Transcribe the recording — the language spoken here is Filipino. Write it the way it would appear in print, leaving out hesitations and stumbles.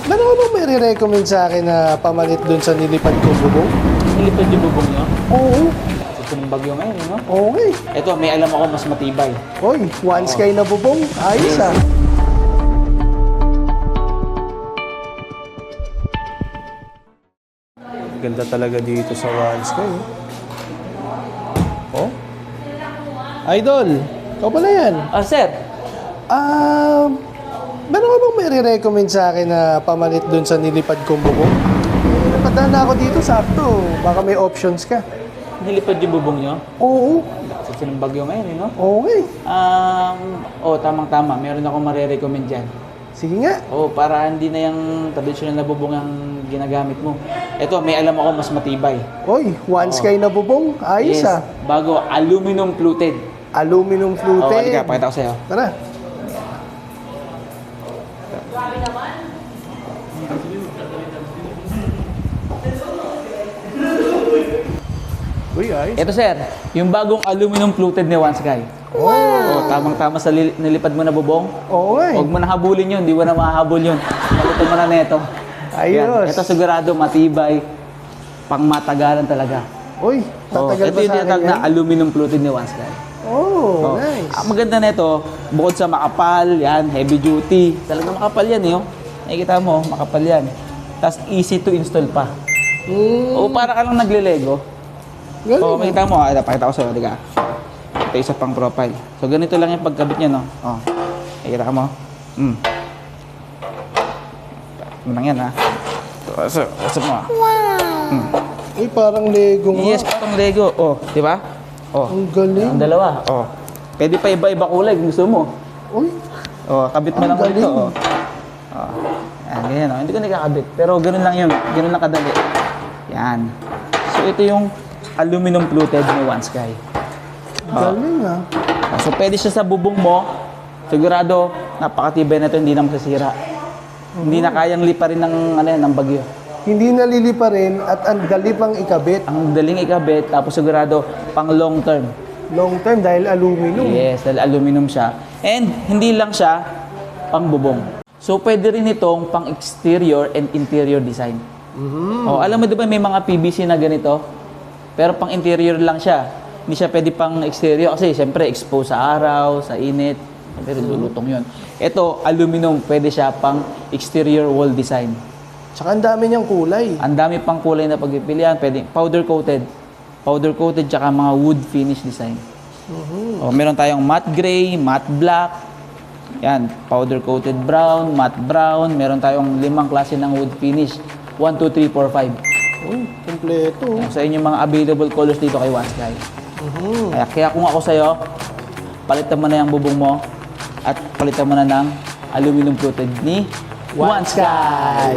Meron ka bang may re-recommend sa akin na pamalit dun sa nilipad kong bubong? Nilipad yung bubong nyo? Oo. Ito ng bagyo ngayon, no? Okay. Ito, may alam ako mas matibay. Hoy, one sky na bubong. Ayos ah. Ganda talaga dito sa one sky. Oh? Idol, ikaw pala yan. Ah, sir. Meron ka bang may re-recommend sa akin na pamalit dun sa nilipad kong bubong? Napadaan na ako dito, sakto. Baka may options ka. Nilipad yung bubong nyo? Oo. Ito ng bagyo ngayon, no? Okay. Tamang-tama. Meron akong marirecommend dyan. Sige nga. Para hindi na yung traditional na bubong ang ginagamit mo. Ito, may alam ako mas matibay. Hoy, one sky na bubong. Ayos ah. Bago, aluminum fluted. Aluminum fluted. Halika, pakita ko sa'yo. Tara. Uy, ayos. Ito sir, yung bagong aluminum fluted ni One Sky. Wow. Tamang-tama sa nilipad mo na bubong. Oo nga eh. Huwag mo na habulin yun, di mo na mahabol yun. Palitan mo na neto. Ayos. Ito sigurado matibay, pang matagalan talaga. Uy, tatagal Ito pa yung sa akin tinatawag na yan? aluminum fluted ni One Sky. Oh, nice. Ang maganda nito, bukod sa makapal, yan, heavy duty. Talagang makapal yan eh. Oh. Nakikita mo, makapal yan. Tapos easy to install pa. O para ka lang nagle-lego. Galing. Makita mo, pakita ko sa'yo, diga. Ito isa pang profile. So, ganito lang yung pagkabit niya, no? Nakikita mo? Ano lang yan, ha? So, mo, Uy, parang Lego nga. Yes, parang Lego. Di ba? Ang galing. Ang dalawa. Pwede pa iba-iba kulay kung gusto mo. Uy, Kabit mo Ang lang galing. ito. Yan, ganyan, Hindi ko nakakabit. Pero ganun lang yun. Ganun lang kadali. Yan. So, ito yung aluminum fluted ni One Sky. galing ah. So, pwede siya sa bubong mo. Sigurado, napakatibay na ito, hindi na masasira. Hindi na kayang liparin ng bagyo. Hindi nalilipa rin at ang dali pang ikabit. Ang daling ikabit, tapos sigurado, pang long term. Long term dahil aluminum. Yes, dahil aluminum siya. And hindi lang siya pang bubong. So, pwede rin itong pang exterior and interior design. Alam mo di ba may mga PVC na ganito? Pero pang interior lang siya. Hindi siya pwede pang exterior kasi siyempre exposed sa araw, sa init. Pero lulutong yun. Ito, aluminum, pwede siya pang exterior wall design. Tsaka ang dami niyang kulay. Ang dami pang kulay na pagpipilian. Pwede powder coated. Powder coated tsaka mga wood finish design. Meron tayong matte gray, matte black. Yan, powder coated brown, matte brown. Meron tayong 5 klase ng wood finish. 1, 2, 3, 4, 5. Uy, kompleto. Sa inyong mga available colors dito kay One Sky. Kaya kung ako sa'yo, palitan mo na yung bubong mo at palitan mo na ng aluminum coated ni One Sky.